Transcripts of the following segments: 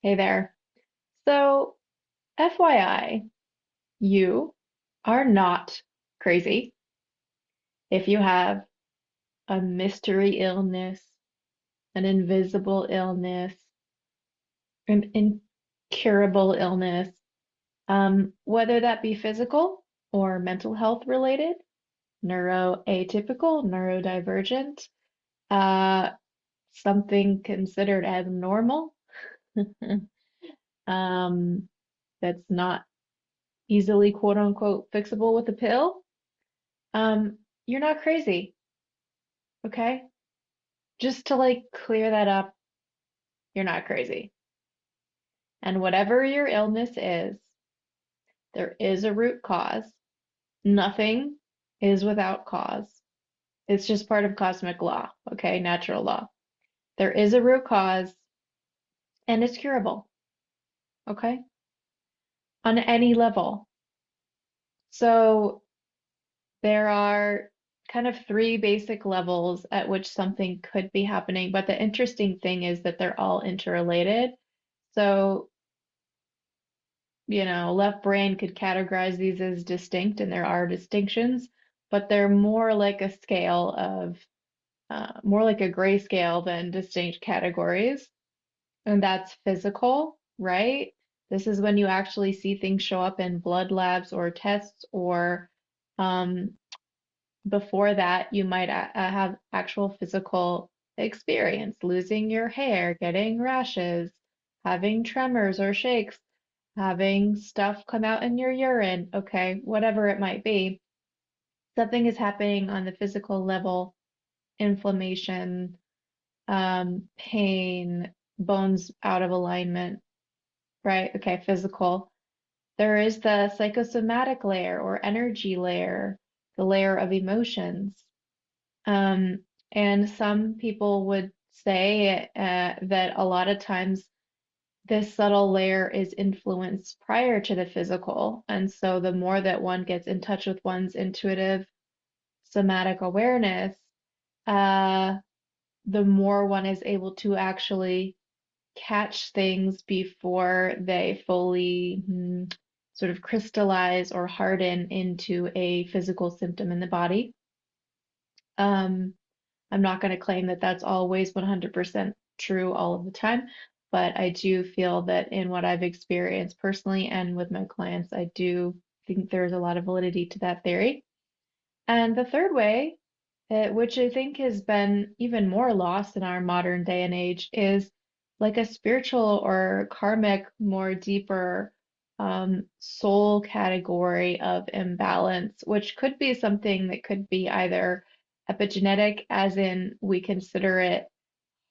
Hey there. So, FYI, you are not crazy if you have a mystery illness, an invisible illness, an incurable illness, whether that be physical or mental health related, neuroatypical, neurodivergent, uh, something considered abnormal, um, that's not easily quote unquote fixable with a pill. You're not crazy, okay? Just to like clear that up, you're not crazy. And whatever your illness is, there is a root cause. Nothing is without cause. It's just part of cosmic law, okay? Natural law. There is a root cause and it's curable, okay? On any level. So there are kind of three basic levels at which something could be happening, but the interesting thing is that they're all interrelated. So left brain could categorize these as distinct, and there are distinctions, but they're more like a scale of, more like a gray scale than distinct categories. And that's physical, right? This is when you actually see things show up in blood labs or tests, or um, before that, you might have actual physical experience, losing your hair, getting rashes, having tremors or shakes, having stuff come out in your urine, okay, whatever it might be. Something is happening on the physical level, inflammation, pain, bones out of alignment, right? Okay, physical. There is the psychosomatic layer or energy layer, the layer of emotions. Um, and some people would say that a lot of times this subtle layer is influenced prior to the physical. And so the more that one gets in touch with one's intuitive somatic awareness, uh, the more one is able to actually catch things before they fully sort of crystallize or harden into a physical symptom in the body. Um, I'm not going to claim that that's always 100% true all of the time, but I do feel that in what I've experienced personally and with my clients, I do think there's a lot of validity to that theory. And the third way, which I think has been even more lost in our modern day and age, is like a spiritual or karmic, more deeper soul category of imbalance, which could be something that could be either epigenetic, as in we consider it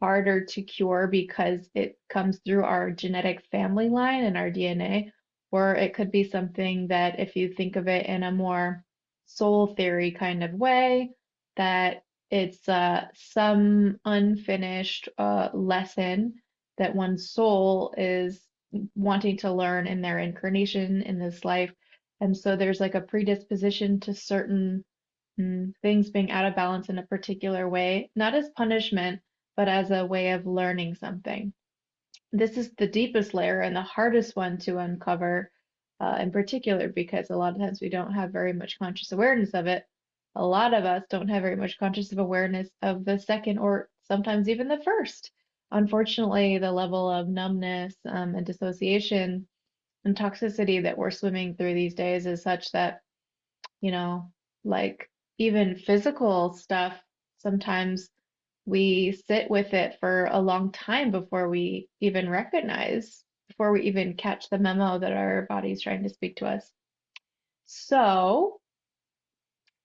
harder to cure because it comes through our genetic family line and our DNA, or it could be something that, if you think of it in a more soul theory kind of way, that it's some unfinished lesson that one's soul is wanting to learn in their incarnation in this life. And so there's like a predisposition to certain things being out of balance in a particular way, not as punishment, but as a way of learning something. This is the deepest layer and the hardest one to uncover, in particular, because a lot of times we don't have very much conscious awareness of it. A lot of us don't have very much conscious awareness of the second or sometimes even the first. Unfortunately, the level of numbness, and dissociation and toxicity that we're swimming through these days is such that, you know, like even physical stuff, sometimes we sit with it for a long time before we even recognize, before we even catch the memo that our body's trying to speak to us. So,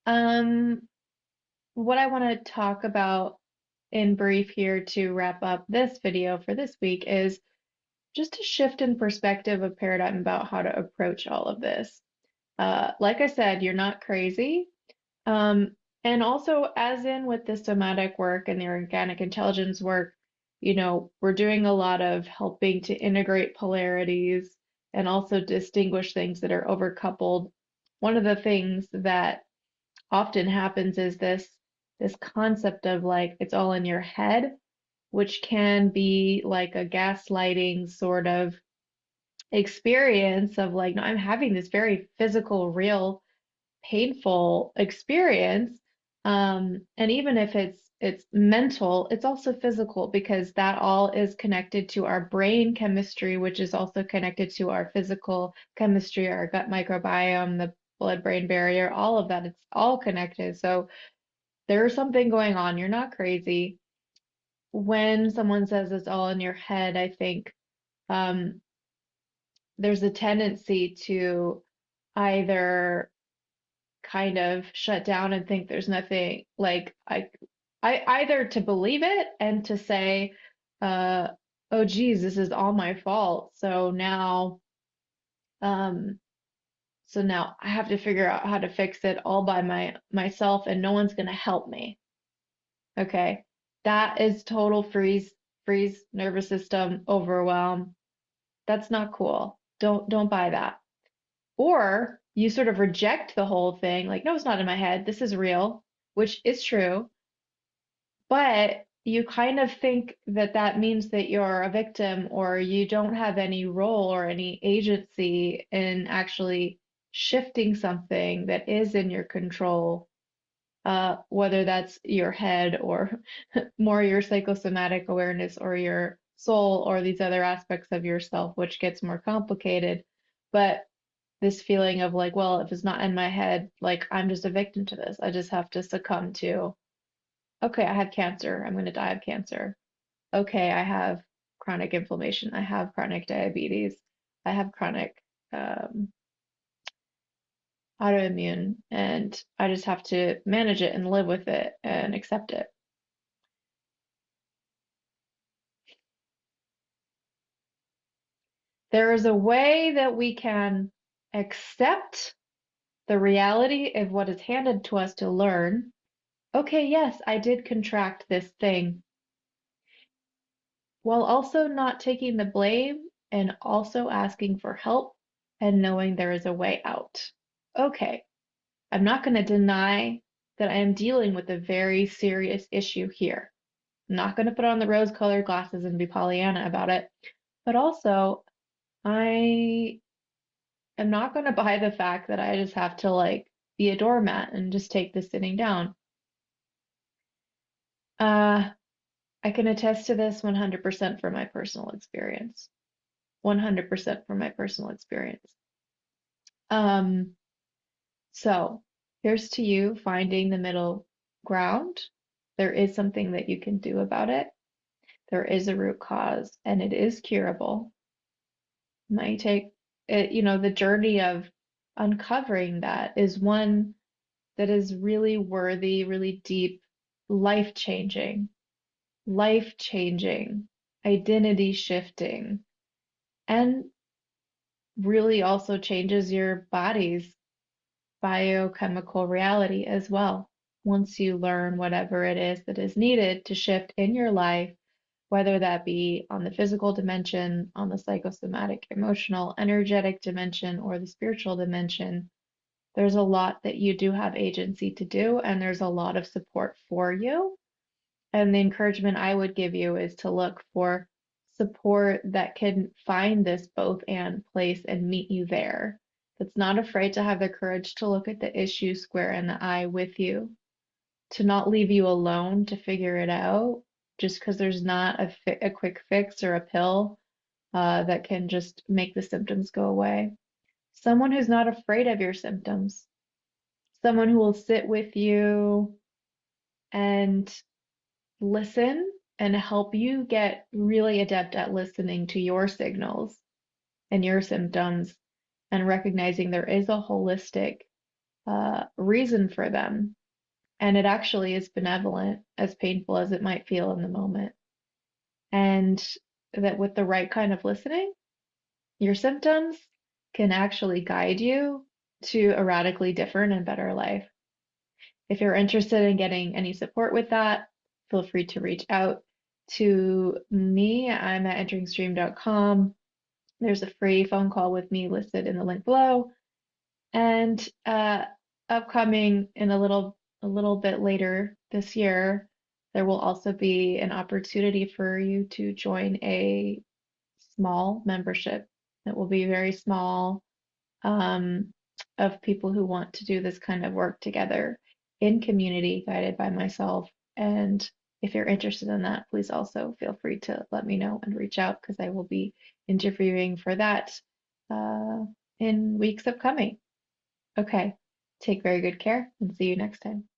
um, what I want to talk about in brief here to wrap up this video for this week is just a shift in perspective of paradigm about how to approach all of this. Like I said, you're not crazy. Um, and also, as in with the somatic work and the organic intelligence work, we're doing a lot of helping to integrate polarities and also distinguish things that are overcoupled. One of the things that often happens is this concept of like it's all in your head. which can be like a gaslighting sort of experience of like, no, I'm having this very physical, real, painful experience. And even if it's mental, it's also physical because that all is connected to our brain chemistry, which is also connected to our physical chemistry, our gut microbiome, the blood-brain barrier, all of that. It's all connected. So there's something going on. You're not crazy. When someone says it's all in your head, I think um, there's a tendency to either kind of shut down and think there's nothing like I either to believe it and to say, uh, oh geez, this is all my fault. Um, so now I have to figure out how to fix it all by myself and no one's gonna help me. Okay. That is total freeze, nervous system, overwhelm. That's not cool. Don't buy that. Or you sort of reject the whole thing, like, no, it's not in my head. This is real, which is true. But you kind of think that that means that you're a victim or you don't have any role or any agency in actually shifting something that is in your control, whether that's your head or more your psychosomatic awareness or your soul or these other aspects of yourself, which gets more complicated. But this feeling of like, well, if it's not in my head, like I'm just a victim to this. I just have to succumb to, okay, I have cancer. I'm going to die of cancer. Okay, I have chronic inflammation. I have chronic diabetes. I have chronic um, autoimmune, and I just have to manage it and live with it and accept it. There is a way that we can accept the reality of what is handed to us to learn. Okay, yes, I did contract this thing, while also not taking the blame and also asking for help and knowing there is a way out. Okay, I'm not going to deny that I am dealing with a very serious issue here. I'm not going to put on the rose-colored glasses and be Pollyanna about it, but also I am not going to buy the fact that I just have to like be a doormat and just take this sitting down. Uh, I can attest to this 100% from my personal experience. 100% from my personal experience. Um, so here's to you finding the middle ground. There is something that you can do about it. There is a root cause and it is curable. Might take it, the journey of uncovering that is one that is really worthy, really deep, life changing, identity shifting, and really also changes your body's biochemical reality as well. Once you learn whatever it is that is needed to shift in your life, whether that be on the physical dimension, on the psychosomatic, emotional, energetic dimension, or the spiritual dimension, there's a lot that you do have agency to do, and there's a lot of support for you. And the encouragement I would give you is to look for support that can find this both and place and meet you there. That's not afraid to have the courage to look at the issue square in the eye with you, to not leave you alone to figure it out just because there's not a quick fix or a pill that can just make the symptoms go away. Someone who's not afraid of your symptoms, someone who will sit with you and listen and help you get really adept at listening to your signals and your symptoms and recognizing there is a holistic reason for them. And it actually is benevolent, as painful as it might feel in the moment. And that with the right kind of listening, your symptoms can actually guide you to a radically different and better life. If you're interested in getting any support with that, feel free to reach out to me. I'm at enteringstream.com. There's a free phone call with me listed in the link below. And upcoming in a little bit later this year, There will also be an opportunity for you to join a small membership. It will be very small, um, of people who want to do this kind of work together in community, guided by myself. And if you're interested in that, please also feel free to let me know and reach out because I will be interviewing for that uh, in weeks upcoming. Okay, take very good care and see you next time.